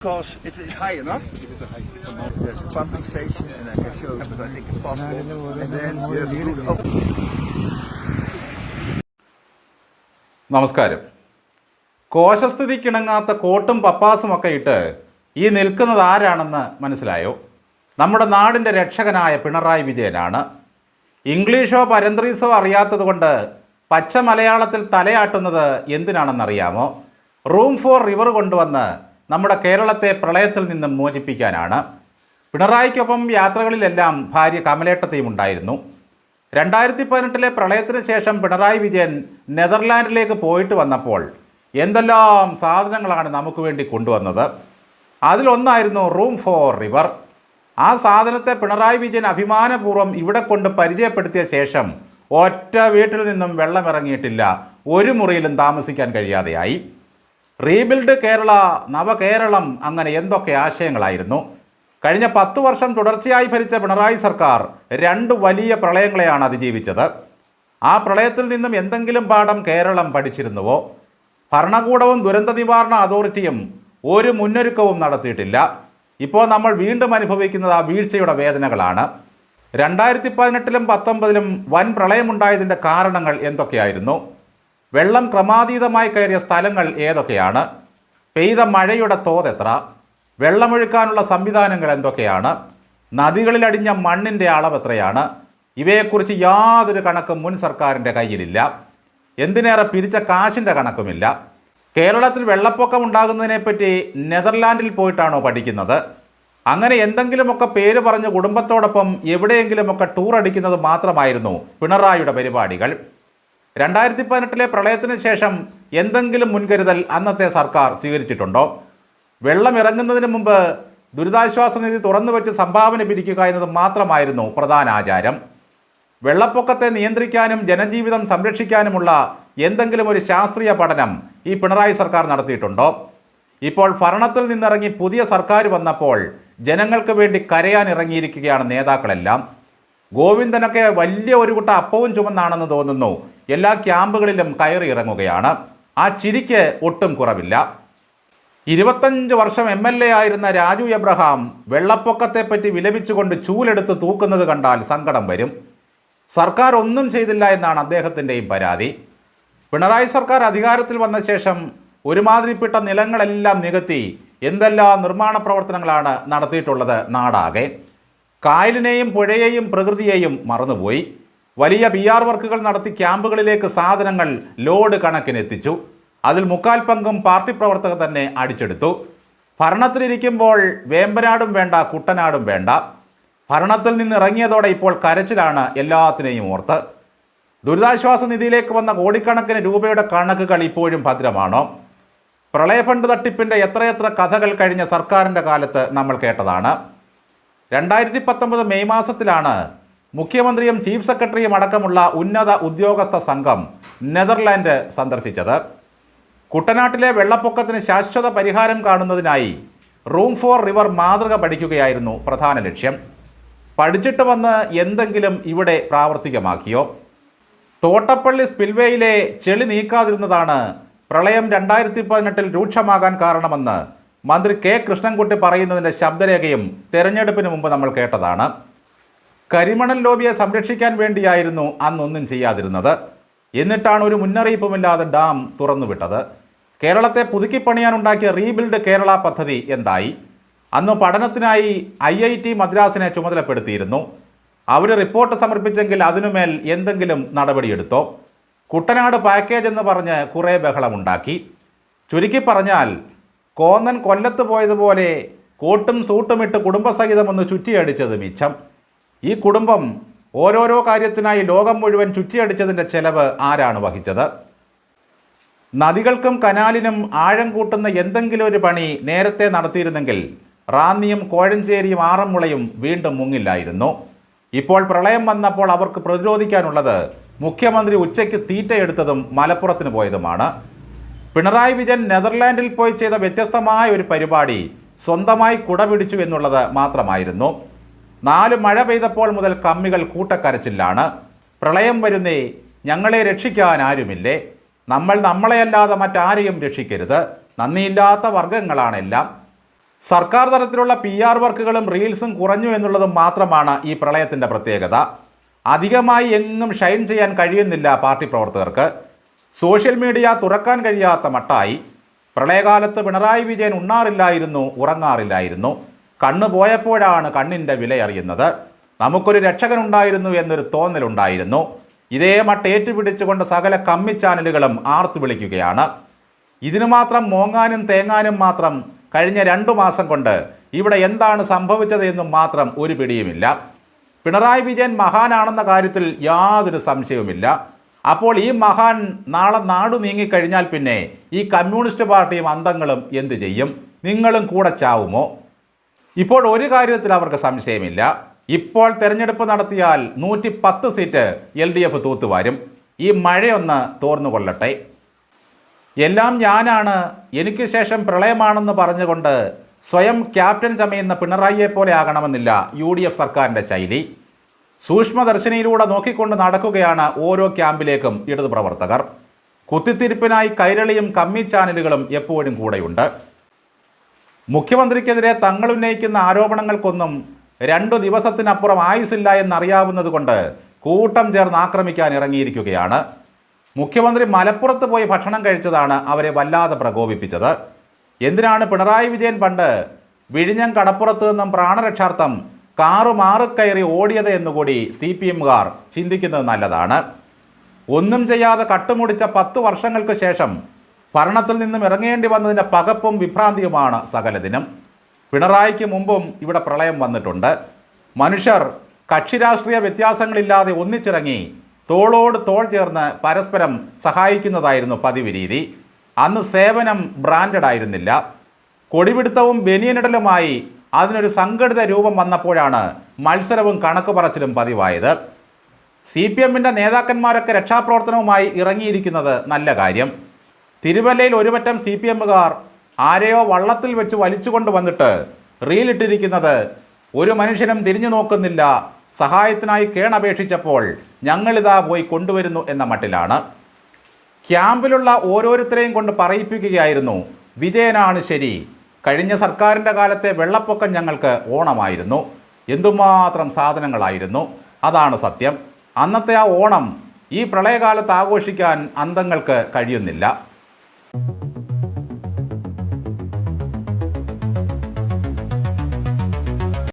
Because it is high enough. It is a high. It's a There's a pumping station, and I can show you because I think it's possible. And then you have to go. നമസ്കാരം. കോശസ്ഥിതിക്കിണങ്ങാത്ത കോട്ടും പപ്പാസുമൊക്കെ ഇട്ട് ഈ നിൽക്കുന്നത് ആരാണെന്ന് മനസ്സിലായോ? നമ്മുടെ നാടിൻ്റെ രക്ഷകനായ പിണറായി വിജയനാണ്. ഇംഗ്ലീഷോ പരന്ത്രീസോ അറിയാത്തത് കൊണ്ട് പച്ച മലയാളത്തിൽ തലയാട്ടുന്നത് എന്തിനാണെന്നറിയാമോ? റൂം ഫോർ റിവർ കൊണ്ടുവന്ന് നമ്മുടെ കേരളത്തെ പ്രളയത്തിൽ നിന്നും മോചിപ്പിക്കാനാണ്. പിണറായിക്കൊപ്പം യാത്രകളിലെല്ലാം ഭാര്യ കമലേട്ടത്തെയും ഉണ്ടായിരുന്നു. 2018 പ്രളയത്തിന് ശേഷം പിണറായി വിജയൻ നെതർലാൻഡിലേക്ക് പോയിട്ട് വന്നപ്പോൾ എന്തെല്ലാം സാധനങ്ങളാണ് നമുക്ക് വേണ്ടി കൊണ്ടുവന്നത്. അതിലൊന്നായിരുന്നു റൂം ഫോർ റിവർ. ആ സാധനത്തെ പിണറായി വിജയൻ അഭിമാനപൂർവ്വം ഇവിടെ കൊണ്ട് പരിചയപ്പെടുത്തിയ ശേഷം ഒറ്റ വീട്ടിൽ നിന്നും വെള്ളമിറങ്ങിയിട്ടില്ല. ഒരു മുറിയിലും താമസിക്കാൻ കഴിയാതെയായി. റീബിൽഡ് കേരള, നവകേരളം, അങ്ങനെ എന്തൊക്കെ ആശയങ്ങളായിരുന്നു. കഴിഞ്ഞ 10 വർഷം തുടർച്ചയായി ഭരിച്ച പിണറായി സർക്കാർ 2 വലിയ പ്രളയങ്ങളെയാണ് അതിജീവിച്ചത്. ആ പ്രളയത്തിൽ നിന്നും എന്തെങ്കിലും പാഠം കേരളം പഠിച്ചിരുന്നുവോ? ഭരണകൂടവും ദുരന്ത നിവാരണ അതോറിറ്റിയും ഒരു മുന്നൊരുക്കവും നടത്തിയിട്ടില്ല. ഇപ്പോൾ നമ്മൾ വീണ്ടും അനുഭവിക്കുന്നത് ആ വീഴ്ചയുടെ വേദനകളാണ്. 2018 19 വൻ പ്രളയമുണ്ടായതിൻ്റെ കാരണങ്ങൾ എന്തൊക്കെയായിരുന്നു? വെള്ളം ക്രമാതീതമായി കയറിയ സ്ഥലങ്ങൾ ഏതൊക്കെയാണ്? പെയ്ത മഴയുടെ തോതെത്ര? വെള്ളമൊഴുക്കാനുള്ള സംവിധാനങ്ങൾ എന്തൊക്കെയാണ്? നദികളിലടിഞ്ഞ മണ്ണിൻ്റെ അളവ് എത്രയാണ്? ഇവയെക്കുറിച്ച് യാതൊരു കണക്കും മുൻ സർക്കാരിൻ്റെ കയ്യിലില്ല. എന്തിനേറെ പിരിച്ച കാശിൻ്റെ കണക്കുമില്ല. കേരളത്തിൽ വെള്ളപ്പൊക്കം ഉണ്ടാകുന്നതിനെപ്പറ്റി നെതർലാൻഡിൽ പോയിട്ടാണോ പഠിക്കുന്നത്? അങ്ങനെ എന്തെങ്കിലുമൊക്കെ പേര് പറഞ്ഞ് കുടുംബത്തോടൊപ്പം എവിടെയെങ്കിലുമൊക്കെ ടൂർ അടിക്കുന്നത് മാത്രമായിരുന്നു പിണറായിയുടെ പരിപാടികൾ. 2018 പ്രളയത്തിന് ശേഷം എന്തെങ്കിലും മുൻകരുതൽ അന്നത്തെ സർക്കാർ സ്വീകരിച്ചിട്ടുണ്ടോ? വെള്ളം ഇറങ്ങുന്നതിന് മുമ്പ് ദുരിതാശ്വാസ നിധി തുറന്നു വെച്ച് സംഭാവന പിരിക്കുക എന്നത് മാത്രമായിരുന്നു പ്രധാന ആചാരം. വെള്ളപ്പൊക്കത്തെ നിയന്ത്രിക്കാനും ജനജീവിതം സംരക്ഷിക്കാനുമുള്ള എന്തെങ്കിലും ഒരു ശാസ്ത്രീയ പഠനം ഈ പിണറായി സർക്കാർ നടത്തിയിട്ടുണ്ടോ? ഇപ്പോൾ ഭരണത്തിൽ നിന്നിറങ്ങി പുതിയ സർക്കാർ വന്നപ്പോൾ ജനങ്ങൾക്ക് വേണ്ടി കരയാൻ ഇറങ്ങിയിരിക്കുകയാണ് നേതാക്കളെല്ലാം. ഗോവിന്ദനൊക്കെ വലിയ ഒരു കുട്ട അപ്പവും ചുമന്നാണെന്ന് തോന്നുന്നു. എല്ലാ ക്യാമ്പുകളിലും കയറി ഇറങ്ങുകയാണ്. ആ ചിരിക്ക് ഒട്ടും കുറവില്ല. 25 വർഷം MLA ആയിരുന്ന രാജു എബ്രഹാം വെള്ളപ്പൊക്കത്തെപ്പറ്റി വിലപിച്ചുകൊണ്ട് ചൂലെടുത്ത് തൂക്കുന്നത് കണ്ടാൽ സങ്കടം വരും. സർക്കാർ ഒന്നും ചെയ്തില്ല എന്നാണ് അദ്ദേഹത്തിൻ്റെയും പരാതി. പിണറായി സർക്കാർ അധികാരത്തിൽ വന്ന ശേഷം ഒരുമാതിരിപ്പെട്ട നിലങ്ങളെല്ലാം നികത്തി എന്തെല്ലാം നിർമ്മാണ പ്രവർത്തനങ്ങളാണ് നടത്തിയിട്ടുള്ളത് നാടാകെ. കായലിനെയും പുഴയെയും പ്രകൃതിയെയും മറന്നുപോയി. വലിയ PR വർക്കുകൾ നടത്തി ക്യാമ്പുകളിലേക്ക് സാധനങ്ങൾ ലോഡ് കണക്കിനെത്തിച്ചു. അതിൽ 3/4 പങ്കും പാർട്ടി പ്രവർത്തകർ തന്നെ അടിച്ചെടുത്തു. ഭരണത്തിലിരിക്കുമ്പോൾ വേമ്പനാടും വേണ്ട, കുട്ടനാടും വേണ്ട. ഭരണത്തിൽ നിന്ന് ഇറങ്ങിയതോടെ ഇപ്പോൾ കരച്ചിലാണ് എല്ലാത്തിനെയും ഓർത്ത്. ദുരിതാശ്വാസ നിധിയിലേക്ക് വന്ന കോടിക്കണക്കിന് രൂപയുടെ കണക്കുകൾ ഇപ്പോഴും ഭദ്രമാണോ? പ്രളയ ഫണ്ട് തട്ടിപ്പിൻ്റെ എത്രയെത്ര കഥകൾ കഴിഞ്ഞ സർക്കാരിൻ്റെ കാലത്ത് നമ്മൾ കേട്ടതാണ്. 2019 മെയ് മാസത്തിലാണ് മുഖ്യമന്ത്രിയും ചീഫ് സെക്രട്ടറിയും അടക്കമുള്ള ഉന്നത ഉദ്യോഗസ്ഥ സംഘം നെതർലാൻഡ് സന്ദർശിച്ചത്. കുട്ടനാട്ടിലെ വെള്ളപ്പൊക്കത്തിന് ശാശ്വത പരിഹാരം കാണുന്നതിനായി റൂം ഫോർ റിവർ മാതൃക പഠിക്കുകയായിരുന്നു പ്രധാന ലക്ഷ്യം. പഠിച്ചിട്ട് വന്ന് എന്തെങ്കിലും ഇവിടെ പ്രാവർത്തികമാക്കിയോ? തോട്ടപ്പള്ളി സ്പിൽവേയിലെ ചെളി നീക്കാതിരുന്നതാണ് പ്രളയം 2018 രൂക്ഷമാകാൻ കാരണമെന്ന് മന്ത്രി K കൃഷ്ണൻകുട്ടി പറയുന്നതിൻ്റെ ശബ്ദരേഖയും തെരഞ്ഞെടുപ്പിന് മുമ്പ് നമ്മൾ കേട്ടതാണ്. കരിമണൽ ലോബിയെ സംരക്ഷിക്കാൻ വേണ്ടിയായിരുന്നു അന്നൊന്നും ചെയ്യാതിരുന്നത്. എന്നിട്ടാണ് ഒരു മുന്നറിയിപ്പുമില്ലാതെ ഡാം തുറന്നുവിട്ടത്. കേരളത്തെ പുതുക്കിപ്പണിയാനുണ്ടാക്കിയ റീബിൽഡ് കേരള പദ്ധതി എന്തായി? അന്ന് പഠനത്തിനായി IIT മദ്രാസിനെ ചുമതലപ്പെടുത്തിയിരുന്നു. അവർ റിപ്പോർട്ട് സമർപ്പിച്ചെങ്കിൽ അതിനുമേൽ എന്തെങ്കിലും നടപടിയെടുത്തോ? കുട്ടനാട് പാക്കേജ് എന്ന് പറഞ്ഞ് കുറേ ബഹളമുണ്ടാക്കി. ചുരുക്കി പറഞ്ഞാൽ കോന്നൻ കൊല്ലത്ത് പോയതുപോലെ കോട്ടും സൂട്ടുമിട്ട് കുടുംബസഹിതം ഒന്ന് ചുറ്റിയടിച്ചത് മിച്ചം. ഈ കുടുംബം ഓരോരോ കാര്യത്തിനായി ലോകം മുഴുവൻ ചുറ്റിയടിച്ചതിൻ്റെ ചെലവ് ആരാണ് വഹിച്ചത്? നദികൾക്കും കനാലിനും ആഴം കൂട്ടുന്ന എന്തെങ്കിലും ഒരു പണി നേരത്തെ നടത്തിയിരുന്നെങ്കിൽ റാന്നിയും കോഴഞ്ചേരിയും ആറന്മുളയും വീണ്ടും മുങ്ങില്ലായിരുന്നു. ഇപ്പോൾ പ്രളയം വന്നപ്പോൾ അവർക്ക് പ്രതിരോധിക്കാനുള്ളത് മുഖ്യമന്ത്രി ഉച്ചയ്ക്ക് തീറ്റയെടുത്തതും മലപ്പുറത്തിന് പോയതുമാണ്. പിണറായി വിജയൻ നെതർലാൻഡിൽ പോയി ചെയ്ത വ്യത്യസ്തമായ ഒരു പരിപാടി സ്വന്തമായി കുട പിടിച്ചു എന്നുള്ളത് മാത്രമായിരുന്നു. 4 മഴ പെയ്തപ്പോൾ മുതൽ കമ്മികൾ കൂട്ടക്കരച്ചിലാണ്. പ്രളയം വരുന്നേ, ഞങ്ങളെ രക്ഷിക്കാൻ ആരുമില്ലേ, നമ്മൾ നമ്മളെയല്ലാതെ മറ്റാരെയും രക്ഷിക്കരുത്, നന്ദിയില്ലാത്ത വർഗങ്ങളാണെല്ലാം. സർക്കാർ തലത്തിലുള്ള PR വർക്കുകളും റീൽസും കുറഞ്ഞു എന്നുള്ളതും മാത്രമാണ് ഈ പ്രളയത്തിൻ്റെ പ്രത്യേകത. അധികമായി എങ്ങും ഷൈൻ ചെയ്യാൻ കഴിയുന്നില്ല പാർട്ടി പ്രവർത്തകർക്ക്. സോഷ്യൽ മീഡിയ തുറക്കാൻ കഴിയാത്ത മട്ടായി. പ്രളയകാലത്ത് പിണറായി വിജയൻ ഉണ്ണാറില്ലായിരുന്നു, ഉറങ്ങാറില്ലായിരുന്നു. കണ്ണ് പോയപ്പോഴാണ് കണ്ണിൻ്റെ വിലയറിയുന്നത്. നമുക്കൊരു രക്ഷകനുണ്ടായിരുന്നു എന്നൊരു തോന്നലുണ്ടായിരുന്നു. ഇതേ മട്ടേറ്റുപിടിച്ചുകൊണ്ട് സകല കമ്മി ചാനലുകളും ആർത്തു വിളിക്കുകയാണ്. ഇതിനു മാത്രം മോങ്ങാനും തേങ്ങാനും മാത്രം കഴിഞ്ഞ 2 മാസം കൊണ്ട് ഇവിടെ എന്താണ് സംഭവിച്ചത് എന്നും മാത്രം ഒരു പിടിയുമില്ല. പിണറായി വിജയൻ മഹാനാണെന്ന കാര്യത്തിൽ യാതൊരു സംശയവുമില്ല. അപ്പോൾ ഈ മഹാൻ നാളെ നാടു നീങ്ങിക്കഴിഞ്ഞാൽ പിന്നെ ഈ കമ്മ്യൂണിസ്റ്റ് പാർട്ടിയും അന്തങ്ങളും എന്തു ചെയ്യും? നിങ്ങളും കൂടെ ചാവുമോ? ഇപ്പോൾ ഒരു കാര്യത്തിൽ അവർക്ക് സംശയമില്ല. ഇപ്പോൾ തെരഞ്ഞെടുപ്പ് നടത്തിയാൽ 110 സീറ്റ് LDF തൂത്തുവാരും. ഈ മഴയൊന്ന് തോർന്നുകൊള്ളട്ടെ. എല്ലാം ഞാനാണ്, എനിക്ക് ശേഷം പ്രളയമാണെന്ന് പറഞ്ഞുകൊണ്ട് സ്വയം ക്യാപ്റ്റൻ ചമയുന്ന പിണറായിയെ പോലെ ആകണമെന്നില്ല UDF സർക്കാരിൻ്റെ ശൈലി. സൂക്ഷ്മദർശിനിയിലൂടെ നോക്കിക്കൊണ്ട് നടക്കുകയാണ് ഓരോ ക്യാമ്പിലേക്കും ഇടതു പ്രവർത്തകർ. കുത്തിത്തിരിപ്പിനായി കൈരളിയും കമ്മി ചാനലുകളും എപ്പോഴും കൂടെയുണ്ട്. മുഖ്യമന്ത്രിക്കെതിരെ തങ്ങൾ ഉന്നയിക്കുന്ന ആരോപണങ്ങൾക്കൊന്നും 2 ദിവസത്തിനപ്പുറം ആയുസില്ല എന്നറിയാവുന്നത് കൊണ്ട് കൂട്ടം ചേർന്ന് ആക്രമിക്കാൻ ഇറങ്ങിയിരിക്കുകയാണ്. മുഖ്യമന്ത്രി മലപ്പുറത്ത് പോയി ഭക്ഷണം കഴിച്ചതാണ് അവരെ വല്ലാതെ പ്രകോപിപ്പിച്ചത്. എന്തിനാണ് പിണറായി വിജയൻ പണ്ട് വിഴിഞ്ഞം കടപ്പുറത്ത് നിന്നും പ്രാണരക്ഷാർത്ഥം കാറ് മാറിക്കയറി ഓടിയത് എന്നുകൂടി CPMകാർ ചിന്തിക്കുന്നത് നല്ലതാണ്. ഒന്നും ചെയ്യാതെ കട്ടുമുടിച്ച 10 വർഷങ്ങൾക്ക് ശേഷം ഭരണത്തിൽ നിന്നും ഇറങ്ങേണ്ടി വന്നതിൻ്റെ പകപ്പും വിഭ്രാന്തിയുമാണ് സകലതിനും. പിണറായിക്ക് മുമ്പും ഇവിടെ പ്രളയം വന്നിട്ടുണ്ട്. മനുഷ്യർ കക്ഷി രാഷ്ട്രീയ വ്യത്യാസങ്ങളില്ലാതെ ഒന്നിച്ചിറങ്ങി തോളോട് തോൾ ചേർന്ന് പരസ്പരം സഹായിക്കുന്നതായിരുന്നു പതിവ് രീതി. അന്ന് സേവനം ബ്രാൻഡഡ് ആയിരുന്നില്ല. കൊടിപിടുത്തവും ബനിയനിടലുമായി അതിനൊരു സംഘടിത രൂപം വന്നപ്പോഴാണ് മത്സരവും കണക്ക് പറച്ചിലും പതിവായത്. CPMൻ്റെ നേതാക്കന്മാരൊക്കെ രക്ഷാപ്രവർത്തനവുമായി ഇറങ്ങിയിരിക്കുന്നത് നല്ല കാര്യം. തിരുവല്ലയിൽ ഒരുപറ്റം CPMകാർ ആരെയോ വള്ളത്തിൽ വെച്ച് വലിച്ചുകൊണ്ട് വന്നിട്ട് റീലിട്ടിരിക്കുന്നത് ഒരു മനുഷ്യനും തിരിഞ്ഞു നോക്കുന്നില്ല, സഹായത്തിനായി കേണപേക്ഷിച്ചപ്പോൾ ഞങ്ങളിതാ പോയി കൊണ്ടുവരുന്നു എന്ന മട്ടിലാണ്. ക്യാമ്പിലുള്ള ഓരോരുത്തരെയും കൊണ്ട് പറയിപ്പിക്കുകയായിരുന്നു, വിജയനാണ് ശരി, കഴിഞ്ഞ സർക്കാരിൻ്റെ കാലത്തെ വെള്ളപ്പൊക്കം ഞങ്ങൾക്ക് ഓണമായിരുന്നു, എന്തുമാത്രം സാധനങ്ങളായിരുന്നു, അതാണ് സത്യം. അന്നത്തെ ആ ഓണം ഈ പ്രളയകാലത്ത് ആഘോഷിക്കാൻ അന്തങ്ങൾക്ക് കഴിയുന്നില്ല.